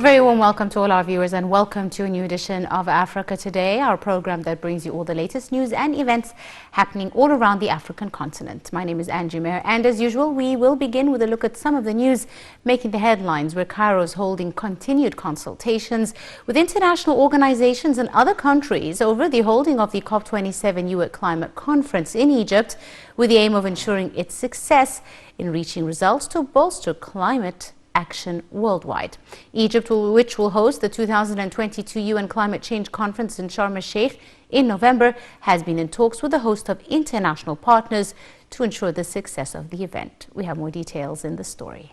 very warm welcome to all our viewers and welcome to a new edition of Africa Today, our program that brings you all the latest news and events happening all around the African continent. My name is Angie Mayer, and as usual we will begin with a look at some of the news making the headlines, where Cairo is holding continued consultations with international organizations and other countries over the holding of the COP27 UN Climate Conference in Egypt, with the aim of ensuring its success in reaching results to bolster climate action worldwide. Egypt, which will host the 2022 UN Climate Change Conference in Sharm el-Sheikh in November, has been in talks with a host of international partners to ensure the success of the event. We have more details in the story.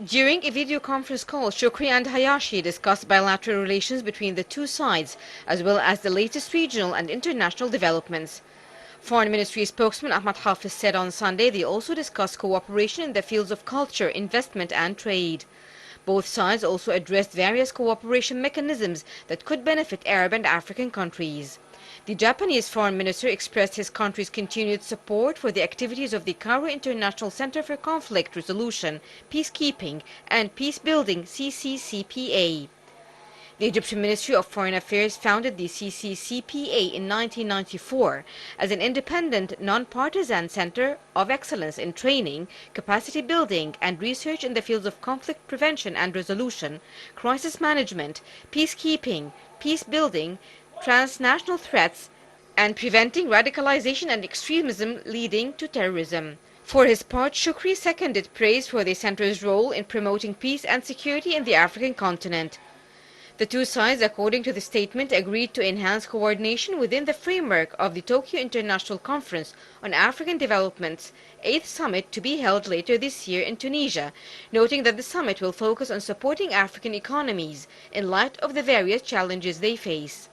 During a video conference call, Shukri and Hayashi discussed bilateral relations between the two sides, as well as the latest regional and international developments. Foreign Ministry spokesman Ahmad Hafiz said on Sunday they also discussed cooperation in the fields of culture, investment and trade. Both sides also addressed various cooperation mechanisms that could benefit Arab and African countries. The Japanese Foreign Minister expressed his country's continued support for the activities of the Cairo International Center for Conflict Resolution, Peacekeeping and Peacebuilding (CCCPA). The Egyptian Ministry of Foreign Affairs founded the CCCPA in 1994 as an independent, non-partisan center of excellence in training, capacity building and research in the fields of conflict prevention and resolution, crisis management, peacekeeping, peace building, transnational threats, and preventing radicalization and extremism leading to terrorism. For his part, Shukri seconded praise for the center's role in promoting peace and security in the African continent. The two sides, according to the statement, agreed to enhance coordination within the framework of the Tokyo International Conference on African Development's 8th summit to be held later this year in Tunisia, noting that the summit will focus on supporting African economies in light of the various challenges they face.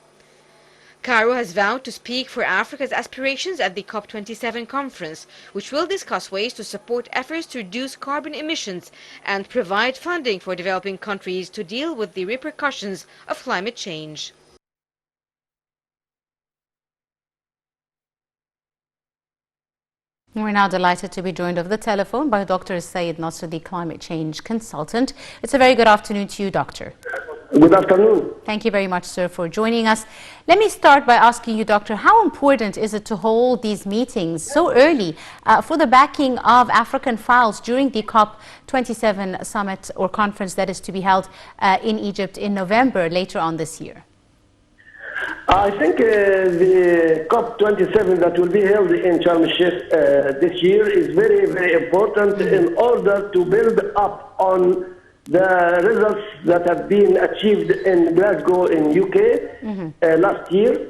Cairo has vowed to speak for Africa's aspirations at the COP27 conference, which will discuss ways to support efforts to reduce carbon emissions and provide funding for developing countries to deal with the repercussions of climate change. We're now delighted to be joined over the telephone by Dr. Sayed Nasser, the climate change consultant. It's a very good afternoon to you, Doctor. Good afternoon. Thank you very much, sir, for joining us. Let me start by asking you, Doctor, how important is it to hold these meetings so early for the backing of African files during the COP27 summit or conference that is to be held in Egypt in November later on this year? I think the COP27 that will be held in Sharm el-Sheikh this year is very, very important in order to build up on the results that have been achieved in Glasgow in UK last year,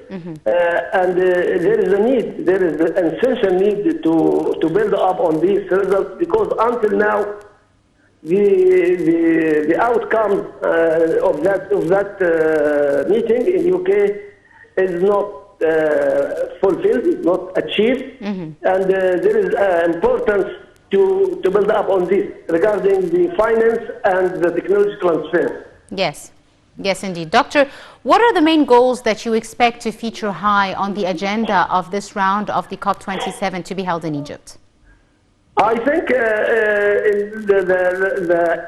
and there is a need, there is an essential need to build up on these results, because until now the outcome of that meeting in UK is not fulfilled, is not achieved, and there is importance to build up on this regarding the finance and the technology transfer. Yes, yes indeed. Doctor, what are the main goals that you expect to feature high on the agenda of this round of the COP27 to be held in Egypt? I think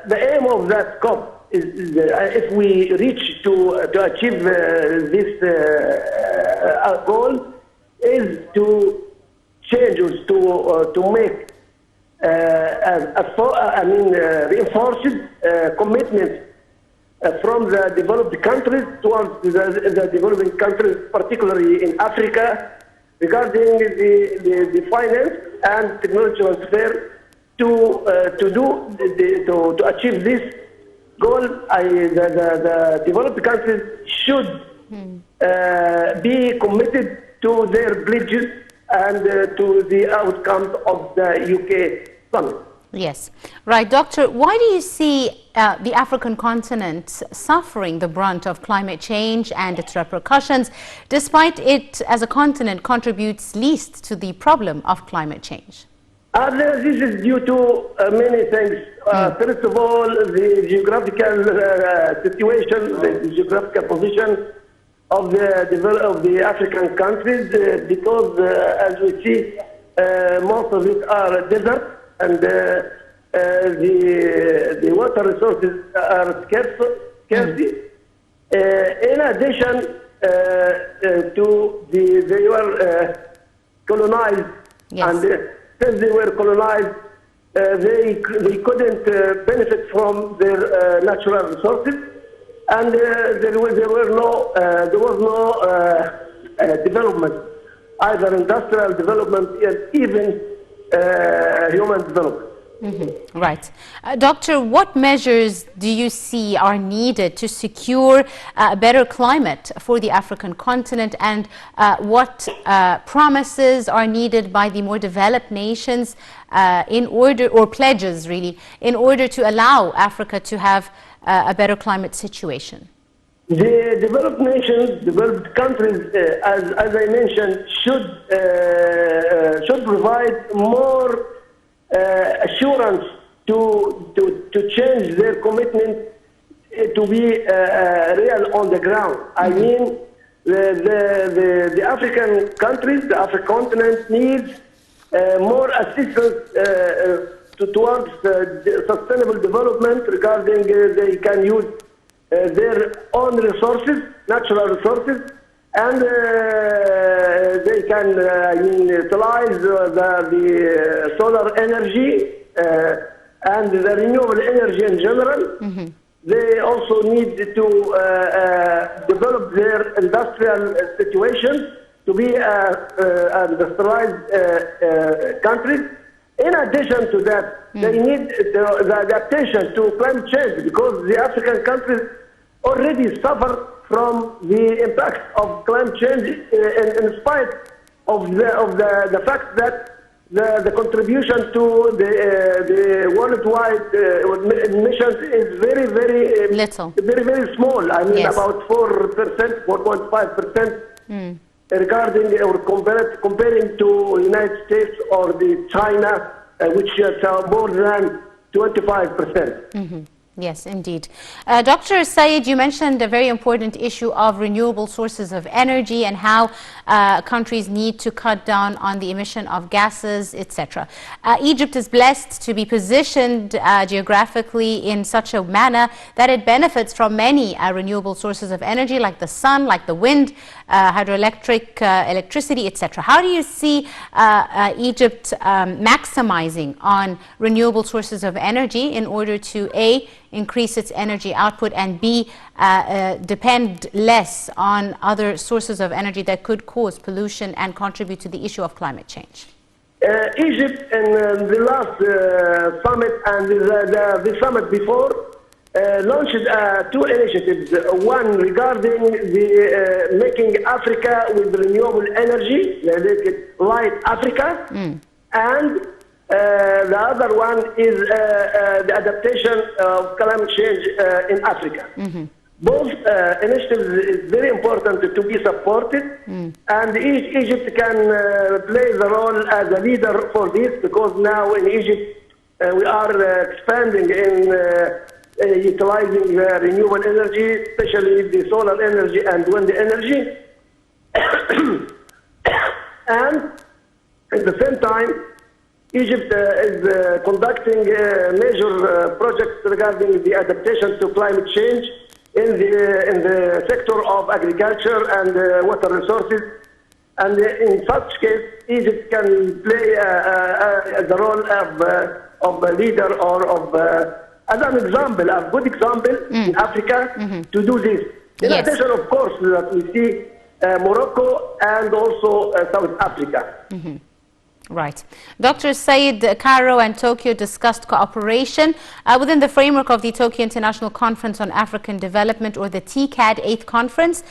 the aim of that COP is if we reach to achieve this goal, is to change, to make reinforced commitment from the developed countries towards the developing countries, particularly in Africa, regarding the finance and technology transfer to achieve this goal. The developed countries should be committed to their pledges and to the outcomes of the UK summit. Yes, right. Doctor, why do you see the African continent suffering the brunt of climate change and its repercussions, despite it as a continent contributes least to the problem of climate change? This is due to many things. First of all, the geographical situation, the geographical position of the African countries, because as we see, most of it are desert, and the water resources are scarcity. In addition to they were colonized, and since they were colonized, they couldn't benefit from their natural resources, and there was no development, either industrial development and even human development. Right. Doctor, what measures do you see are needed to secure a better climate for the African continent, and what promises are needed by the more developed nations in order, or pledges really, in order to allow Africa to have a better climate situation? The developed nations, developed countries, as I mentioned, should provide more assurance to change their commitment to be real on the ground. I mean, the African countries, the African continent needs more assistance towards sustainable development regarding they can use their own resources, natural resources, and they can utilize the solar energy and the renewable energy in general. They also need to develop their industrial situation to be industrialized countries. In addition to that, they need the adaptation to climate change, because the African countries already suffer from the impact of climate change, in spite of the fact that the contribution to the worldwide emissions is very little, very small. I mean, yes, about 4%, 4.5%. Regarding or comparing to United States or the China, which is more than 25%. Yes, indeed. Dr. Said, you mentioned a very important issue of renewable sources of energy and how countries need to cut down on the emission of gases, etc. Egypt is blessed to be positioned geographically in such a manner that it benefits from many renewable sources of energy, like the sun, like the wind, hydroelectric, electricity, etc. How do you see Egypt maximizing on renewable sources of energy in order to A, increase its energy output, and B, depend less on other sources of energy that could cause pollution and contribute to the issue of climate change? Egypt, in the last summit and the summit before, launched two initiatives. One regarding the making Africa with renewable energy, Light Africa, and the other one is the adaptation of climate change in Africa. Both initiatives is very important to be supported, and Egypt can play the role as a leader for this, because now in Egypt we are expanding in utilizing renewable energy, especially the solar energy and wind energy. And at the same time, Egypt is conducting major projects regarding the adaptation to climate change in the sector of agriculture and water resources. And in such case, Egypt can play the role of a leader, or of as an example, a good example in Africa to do this. In addition, of course, that we see Morocco and also South Africa. Right. Dr. Said, Cairo and Tokyo discussed cooperation within the framework of the Tokyo International Conference on African Development, or the TCAD 8th Conference,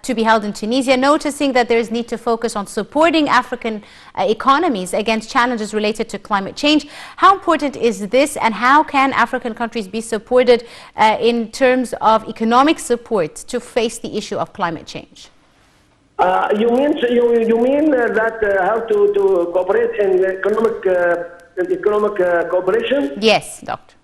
to be held in Tunisia, noticing that there is need to focus on supporting African economies against challenges related to climate change. How important is this, and how can African countries be supported in terms of economic support to face the issue of climate change? You mean that how to cooperate in economic cooperation? Yes, Doctor.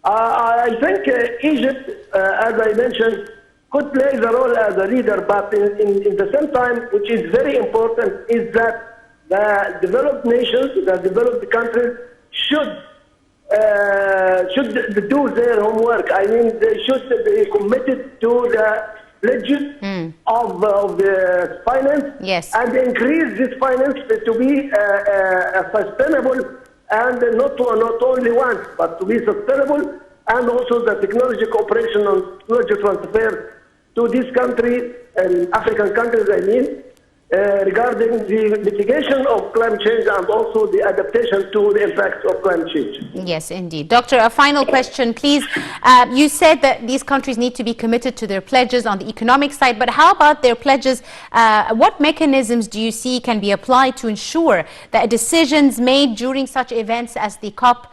I think Egypt, as I mentioned, could play the role as a leader, but in the same time, which is very important, is that the developed nations, the developed countries, should should do their homework. I mean, they should be committed to the pledges of the finance, Yes. and increase this finance to be sustainable, and not only once, but to be sustainable, and also the technology cooperation and technology transfer to this country and African countries, I mean, regarding the mitigation of climate change and also the adaptation to the impacts of climate change. Yes, indeed. Doctor, a final question, please. You said that these countries need to be committed to their pledges on the economic side, but how about their pledges? What mechanisms do you see can be applied to ensure that decisions made during such events as the COP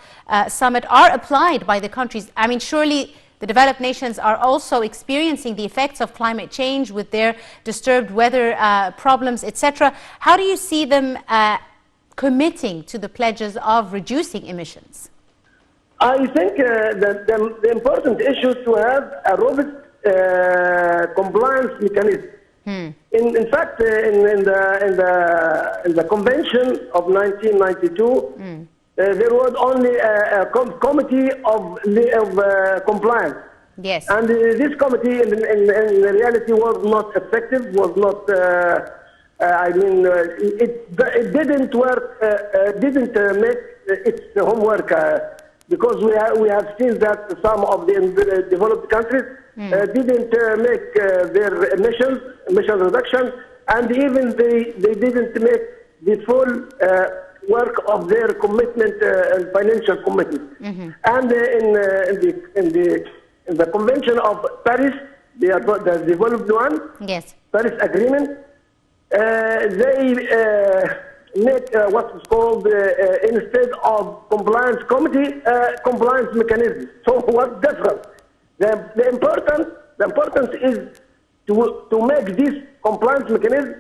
summit are applied by the countries? I mean, surely the developed nations are also experiencing the effects of climate change with their disturbed weather problems, etc. How do you see them committing to the pledges of reducing emissions? I think that the important issue is to have a robust compliance mechanism. In fact, in the convention of 1992, there was only a committee of compliance. Yes. And this committee, in reality, was not effective. Was not. It didn't work. Didn't make its homework because we have seen that some of the developed countries didn't make their emission reduction, and even they didn't make the full work of their commitment and financial commitment. And in the Convention of Paris, the developed one, yes, Paris Agreement, they make what is called instead of compliance committee, compliance mechanism. So what's different? The importance is to make this compliance mechanism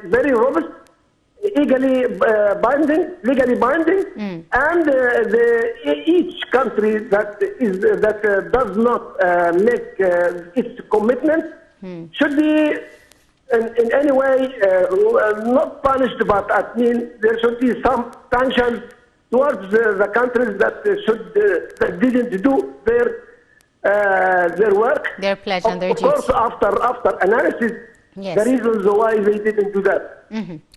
very robust, legally binding, and each country that does not make its commitment should be in any way not punished, but I mean there should be some sanctions towards the countries that didn't do their work, their pledge and their duty. Of course, after analysis, yes, the reasons why they didn't do that.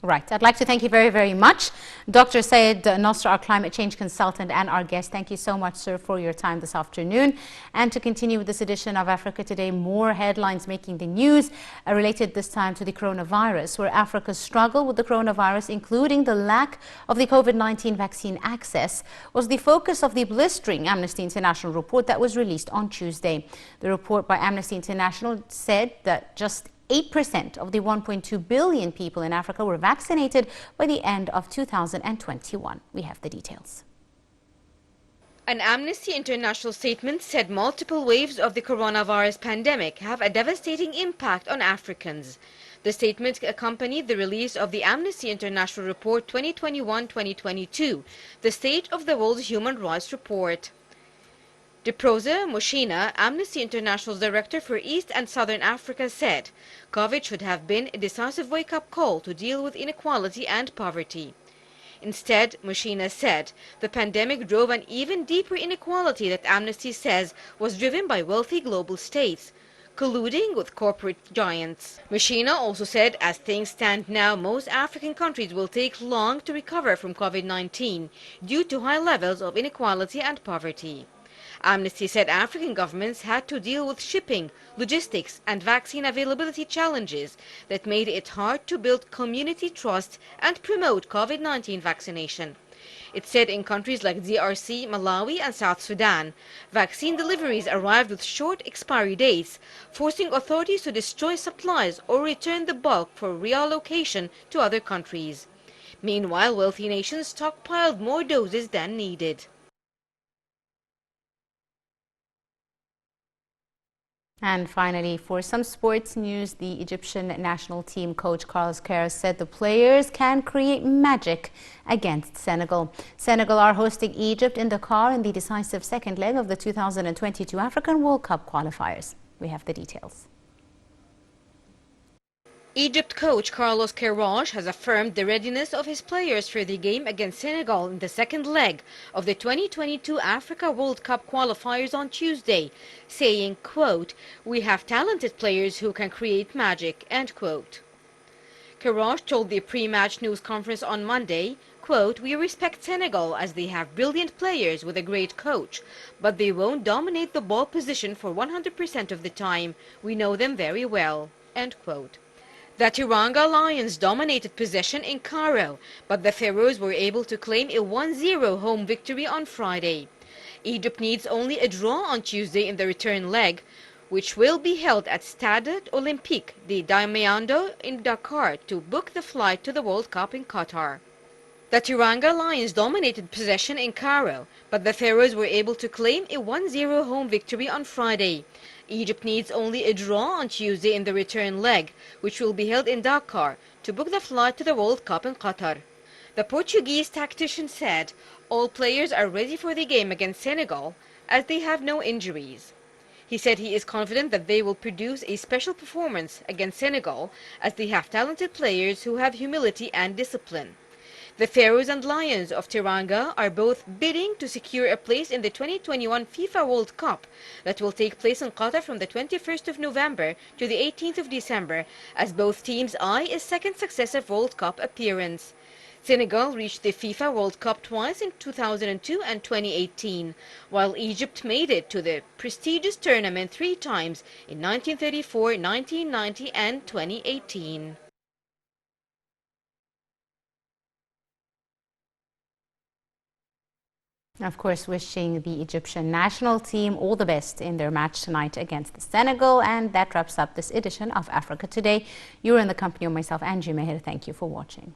Right. I'd like to thank you very, very much. Dr. Sayed Nasr, our climate change consultant and our guest. Thank you so much, sir, for your time this afternoon. And to continue with this edition of Africa Today, more headlines making the news related this time to the coronavirus, where Africa's struggle with the coronavirus, including the lack of the COVID-19 vaccine access, was the focus of the blistering Amnesty International report that was released on Tuesday. The report by Amnesty International said that just 8% of the 1.2 billion people in Africa were vaccinated by the end of 2021. We have the details. An Amnesty International statement said multiple waves of the coronavirus pandemic have a devastating impact on Africans. The statement accompanied the release of the Amnesty International Report 2021-2022, the State of the World's Human Rights Report. Diprosa Mushina, Amnesty International's director for East and Southern Africa, said COVID should have been a decisive wake-up call to deal with inequality and poverty. Instead, Mushina said, the pandemic drove an even deeper inequality that Amnesty says was driven by wealthy global states, colluding with corporate giants. Mushina also said, as things stand now, most African countries will take long to recover from COVID-19 due to high levels of inequality and poverty. Amnesty said African governments had to deal with shipping, logistics, and vaccine availability challenges that made it hard to build community trust and promote COVID-19 vaccination. It said in countries like DRC, Malawi, and South Sudan, vaccine deliveries arrived with short expiry dates, forcing authorities to destroy supplies or return the bulk for reallocation to other countries. Meanwhile, wealthy nations stockpiled more doses than needed. And finally, for some sports news, the Egyptian national team coach Carlos Queiroz said the players can create magic against Senegal. Senegal are hosting Egypt in Dakar in the decisive second leg of the 2022 African World Cup qualifiers. We have the details. Egypt coach Carlos Queiroz has affirmed the readiness of his players for the game against Senegal in the second leg of the 2022 Africa World Cup qualifiers on Tuesday, saying, quote, "We have talented players who can create magic," end quote. Queiroz told the pre-match news conference on Monday, quote, "We respect Senegal as they have brilliant players with a great coach, but they won't dominate the ball position for 100% of the time. We know them very well," end quote. The Teranga Lions dominated possession in Cairo, but the Pharaohs were able to claim a 1-0 home victory on Friday. Egypt needs only a draw on Tuesday in the return leg, which will be held at Stade Olympique de Diamniadio in Dakar, to book the flight to the World Cup in Qatar. The Teranga Lions dominated possession in Cairo, but the Pharaohs were able to claim a 1-0 home victory on Friday. Egypt needs only a draw on Tuesday in the return leg, which will be held in Dakar, to book the flight to the World Cup in Qatar. The Portuguese tactician said all players are ready for the game against Senegal, as they have no injuries. He said he is confident that they will produce a special performance against Senegal, as they have talented players who have humility and discipline. The Pharaohs and Lions of Teranga are both bidding to secure a place in the 2021 FIFA World Cup that will take place in Qatar from the 21st of November to the 18th of December, as both teams eye a second successive World Cup appearance. Senegal reached the FIFA World Cup twice in 2002 and 2018, while Egypt made it to the prestigious tournament 3 times in 1934, 1990 and 2018. Of course, wishing the Egyptian national team all the best in their match tonight against Senegal. And that wraps up this edition of Africa Today. You were in the company of myself, Angie Meher. Thank you for watching.